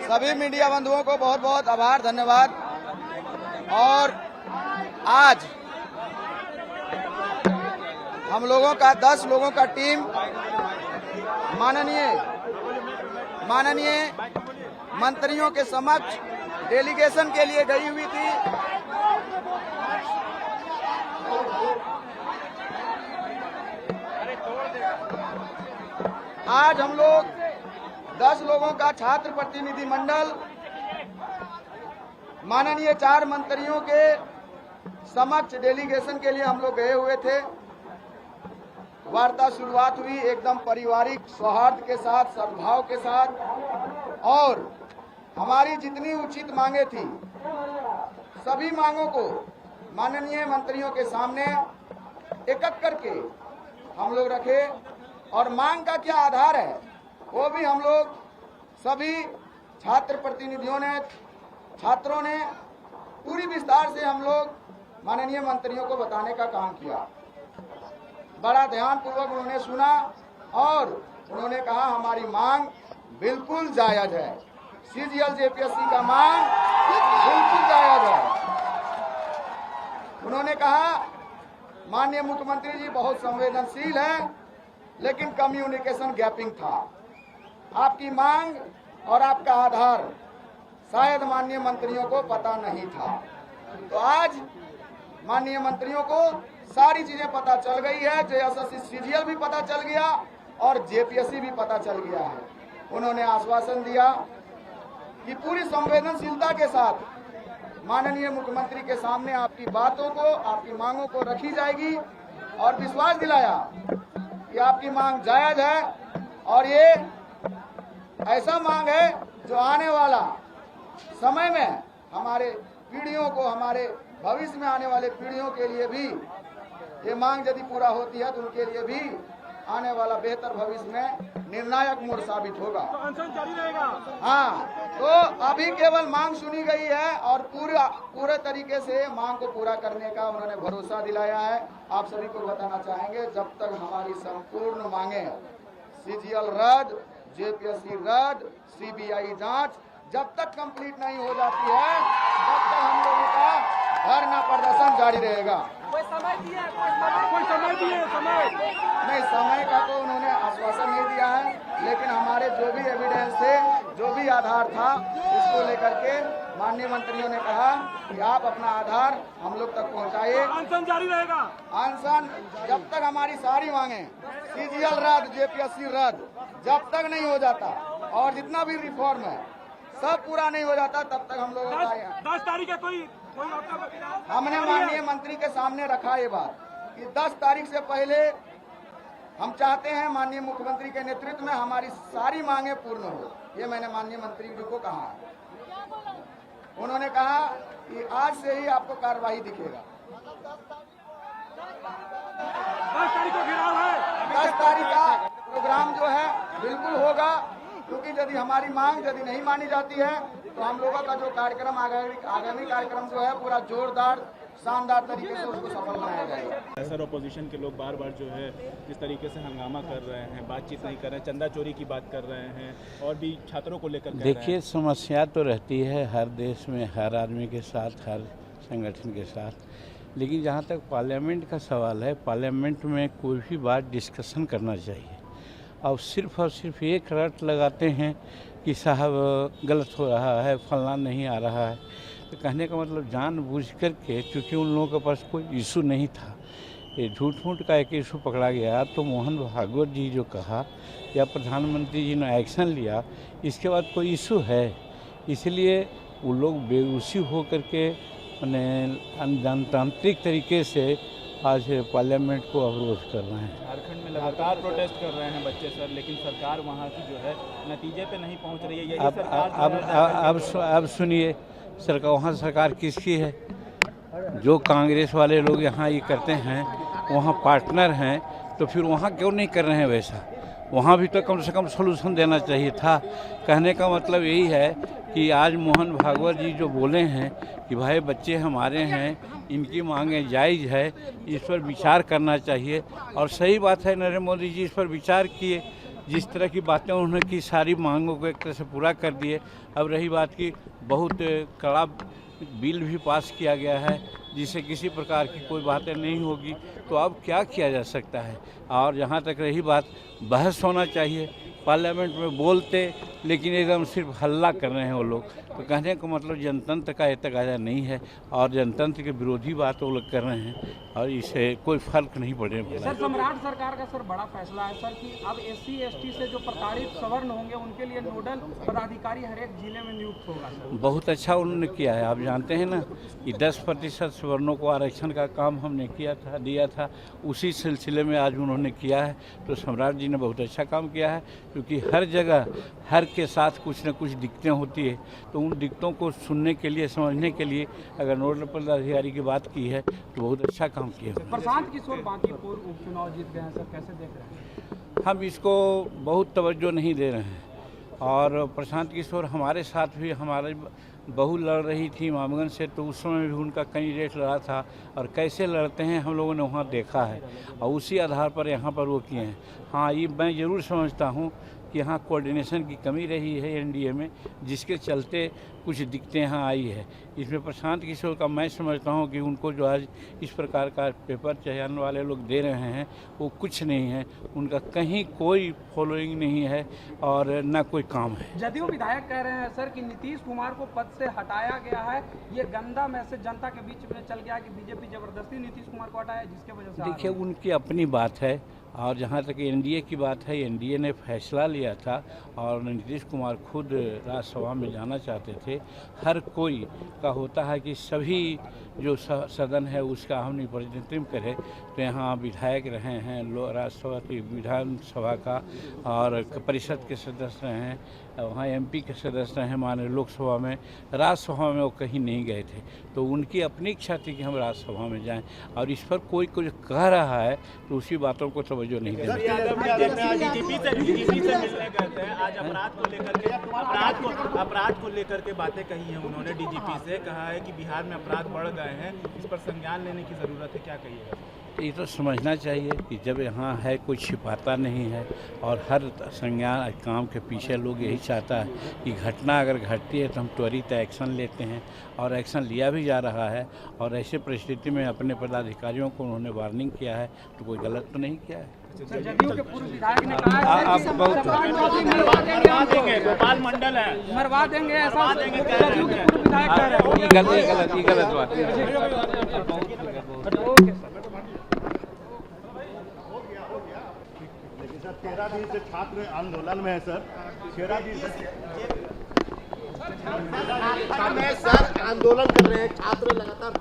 सभी मीडिया बंधुओं को बहुत बहुत आभार, धन्यवाद। और आज हम लोगों का 10 लोगों का टीम माननीय मंत्रियों के समक्ष डेलीगेशन के लिए गई हुई थी। आज हम लोग 10 लोगों का छात्र प्रतिनिधि मंडल माननीय 4 मंत्रियों के समक्ष डेलीगेशन के लिए हम लोग गए हुए थे। वार्ता शुरुआत हुई एकदम पारिवारिक सौहार्द के साथ, सद्भाव के साथ, और हमारी जितनी उचित मांगे थी सभी मांगों को माननीय मंत्रियों के सामने एकत्र करके हम लोग रखे। और मांग का क्या आधार है वो भी हम लोग सभी छात्र प्रतिनिधियों ने, छात्रों ने पूरी विस्तार से हम लोग माननीय मंत्रियों को बताने का काम किया। बड़ा ध्यानपूर्वक उन्होंने सुना और उन्होंने कहा हमारी मांग बिल्कुल जायज है। सीजीएल जेपीएससी का मांग बिल्कुल जायज है। उन्होंने कहा माननीय मुख्यमंत्री जी बहुत संवेदनशील है, लेकिन कम्युनिकेशन गैपिंग था। आपकी मांग और आपका आधार शायद माननीय मंत्रियों को पता नहीं था। तो आज माननीय मंत्रियों को सारी चीजें पता चल गई है। जेएसएससी सीजीएल भी पता चल गया और जेपीएससी भी पता चल गया है। उन्होंने आश्वासन दिया कि पूरी संवेदनशीलता के साथ माननीय मुख्यमंत्री के सामने आपकी बातों को, आपकी मांगों को रखी जाएगी, और विश्वास दिलाया कि आपकी मांग जायज है और ये ऐसा मांग है जो आने वाला समय में हमारे पीढ़ियों को, हमारे भविष्य में आने वाले पीढ़ियों के लिए भी ये मांग यदि पूरा होती है तो उनके लिए भी आने वाला बेहतर भविष्य में निर्णायक मोड़ साबित होगा। तो अनशन जारी रहेगा। हाँ, तो अभी केवल मांग सुनी गई है और पूरे तरीके से मांग को पूरा करने का उन्होंने भरोसा दिलाया है। आप सभी को बताना चाहेंगे जब तक हमारी संपूर्ण मांगे सीजीएल रद्द, जेपीएससी रद्द, सीबीआई जांच जब तक कंप्लीट नहीं हो जाती है तब तक हम लोगों का धरना प्रदर्शन जारी रहेगा। कोई समय दिए समय नहीं, समय का तो उन्होंने आश्वासन नहीं दिया है, लेकिन हमारे जो भी एविडेंस थे, जो भी आधार था, उसको लेकर के माननीय मंत्रियों ने कहा कि आप अपना आधार हम लोग तक पहुंचाइए। अनशन जारी रहेगा। अनशन जब तक हमारी सारी मांगे सीजीएल रद्द, जेपीएससी रद्द जब तक नहीं हो जाता और जितना भी रिफॉर्म है सब पूरा नहीं हो जाता तब तक हम लोगों का 10 तारीख है। कोई हमने माननीय मंत्री के सामने रखा ये बात कि 10 तारीख से पहले हम चाहते हैं माननीय मुख्यमंत्री के नेतृत्व में हमारी सारी मांगे पूर्ण हो। ये मैंने माननीय मंत्री जी को कहा। उन्होंने कहा कि आज से ही आपको कार्रवाई दिखेगा। 10 तारीख को घेराव है। 10 तारीख का प्रोग्राम जो है बिल्कुल होगा, क्योंकि यदि हमारी मांग यदि नहीं मानी जाती है तो हम लोगों का जो कार्यक्रम आगामी कार्यक्रम जो है पूरा जोरदार शानदार तरीके से उसको सफल बनाया जाएगा। सर, अपोजिशन के लोग बार बार जो है जिस तरीके से हंगामा कर रहे हैं, बातचीत नहीं कर रहे हैं, चंदा चोरी की बात कर रहे हैं और भी छात्रों को लेकर देखिए, समस्या तो रहती है हर देश में, हर आदमी के साथ, हर संगठन के साथ, लेकिन जहाँ तक पार्लियामेंट का सवाल है, पार्लियामेंट में कोई भी बात डिस्कशन करना चाहिए। और सिर्फ एक रट लगाते हैं कि साहब गलत हो रहा है, फलना नहीं आ रहा है। तो कहने का मतलब जानबूझ करके, चूँकि उन लोगों के पास कोई इशू नहीं था, ये झूठ मूठ का एक इशू पकड़ा गया। तो मोहन भागवत जी जो कहा या प्रधानमंत्री जी ने एक्शन लिया, इसके बाद कोई इशू है, इसलिए वो लोग बेगूसी हो करके मैंने जनतांत्रिक तरीके से आज पार्लियामेंट को अवरोध कर रहे हैं। झारखंड में लगातार प्रोटेस्ट कर रहे हैं बच्चे सर, लेकिन सरकार वहाँ की जो है नतीजे पे नहीं पहुँच रही है। यही सरकार अब सुनिए, सरकार वहाँ सरकार किसकी है? जो कांग्रेस वाले लोग यहाँ ये करते हैं वहाँ पार्टनर हैं, तो फिर वहाँ क्यों नहीं कर रहे हैं वैसा? वहाँ भी तो कम से कम सोल्यूशन देना चाहिए था। कहने का मतलब यही है कि आज मोहन भागवत जी जो बोले हैं कि भाई बच्चे हमारे हैं, इनकी मांगें जायज़ है, इस पर विचार करना चाहिए। और सही बात है, नरेंद्र मोदी जी इस पर विचार किए जिस तरह की बातें उन्होंने की, सारी मांगों को एक तरह से पूरा कर दिए। अब रही बात की बहुत कड़ा बिल भी पास किया गया है जिससे किसी प्रकार की कोई बातें नहीं होगी, तो अब क्या किया जा सकता है। और जहाँ तक रही बात, बहस होना चाहिए, पार्लियामेंट में बोलते लेकिन एकदम सिर्फ हल्ला कर रहे हैं वो लोग, तो कहने का मतलब जनतंत्र का तकाजा नहीं है और जनतंत्र के विरोधी बात वो लोग कर रहे हैं और इससे कोई फर्क नहीं पड़ने वाला। सर, सम्राट सरकार का सर बड़ा फैसला है सर कि अब SC ST से जो प्रताड़ित सवर्ण होंगे उनके लिए नोडल पदाधिकारी हर एक जिले में नियुक्त होगा सर। बहुत अच्छा उन्होंने किया है। आप जानते हैं ना कि 10% सवर्णों को आरक्षण का काम हमने दिया था, उसी सिलसिले में आज उन्होंने किया है। तो सम्राट जी ने बहुत अच्छा काम किया है, क्योंकि हर जगह हर के साथ कुछ न कुछ दिक्कतें होती है, तो उन दिक्कतों को सुनने के लिए, समझने के लिए अगर नोडल पदाधिकारी की बात की है तो बहुत अच्छा काम किया है। प्रशांत किशोर बांकीपुर उपचुनाव जीत गए हैं सर, कैसे देख रहे हैं? हम इसको बहुत तवज्जो नहीं दे रहे हैं और प्रशांत किशोर हमारे साथ भी, हमारे बहू लड़ रही थी इमामगंज से, तो उस समय भी उनका कैंडिडेट लड़ा था और कैसे लड़ते हैं हम लोगों ने वहाँ देखा है और उसी आधार पर यहाँ पर वो किए हैं। हाँ, ये मैं ज़रूर समझता हूँ कि यहाँ कोऑर्डिनेशन की कमी रही है NDA में, जिसके चलते कुछ दिक्कतें यहाँ आई है। इसमें प्रशांत किशोर का मैं समझता हूँ कि उनको जो आज इस प्रकार का पेपर चयन वाले लोग दे रहे हैं वो कुछ नहीं है, उनका कहीं कोई फॉलोइंग नहीं है और ना कोई काम है। जदयू विधायक कह रहे हैं सर कि नीतीश कुमार को पद से हटाया गया है, ये गंदा मैसेज जनता के बीच में चल गया कि बीजेपी जबरदस्ती नीतीश कुमार को हटाया, जिसके वजह से। देखिए, उनकी अपनी बात है और जहाँ तक NDA की बात है, NDA ने फैसला लिया था और नीतीश कुमार खुद राज्यसभा में जाना चाहते थे। हर कोई का होता है कि सभी जो सदन है उसका हम प्रतिनिधित्व करें, तो यहाँ विधायक रहे हैं, राज्यसभा की विधानसभा का और परिषद के सदस्य रहे हैं, वहाँ MP के सदस्य रहे हैं, माने लोकसभा में, राज्यसभा में वो कहीं नहीं गए थे, तो उनकी अपनी इच्छा थी कि हम राज्यसभा में जाएं और इस पर कोई कुछ कह रहा है तो उसी बातों को तवज्जो नहीं देना। DGP से मिलने गए थे, आज अपराध को लेकर के बातें कही हैं उन्होंने। DGP से कहा है कि बिहार में अपराध बढ़ गए हैं, इस पर संज्ञान लेने की ज़रूरत है, क्या कहिएगा? ये तो समझना चाहिए कि जब यहाँ है कोई छिपाता नहीं है और हर संज्ञान काम के पीछे लोग यही चाहता है कि घटना अगर घटती है तो हम त्वरित एक्शन लेते हैं और एक्शन लिया भी जा रहा है और ऐसे परिस्थिति में अपने पदाधिकारियों को उन्होंने वार्निंग किया है, तो कोई गलत तो नहीं किया है। जदयू के पूर्व विधायक ने कहा है आप बहुत गोपाल मंडल है, मरवा देंगे, ऐसा जदयू के पूर्व विधायक कह रहे हैं। गलत बात है। लेकिन सर 13 दिन से छात्र आंदोलन में है सर, 13 दिन सर आंदोलन कर रहे हैं छात्र लगातार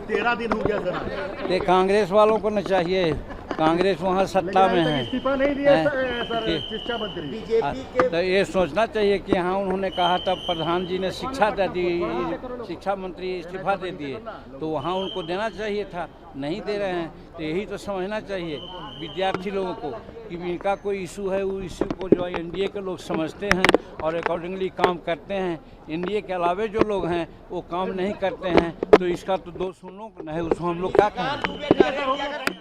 13 दिन हो गया सर। ये कांग्रेस वालों को न चाहिए, कांग्रेस वहाँ सत्ता में है, इस्तीफा नहीं दिया सर शिक्षा मंत्री। बीजेपी के तो ये सोचना चाहिए कि हाँ, उन्होंने कहा तब प्रधान जी ने शिक्षा दे दी, शिक्षा मंत्री इस्तीफा दे दिए, तो वहाँ उनको देना चाहिए था, नहीं दे रहे हैं। तो यही तो समझना चाहिए विद्यार्थी लोगों को कि इनका कोई इशू है, वो इशू को जो है NDA के लोग समझते हैं और अकॉर्डिंगली काम करते हैं। NDA के अलावे जो लोग हैं वो काम नहीं करते हैं, तो इसका तो दोष उन लोगों का है, उसको हम लोग क्या कहें।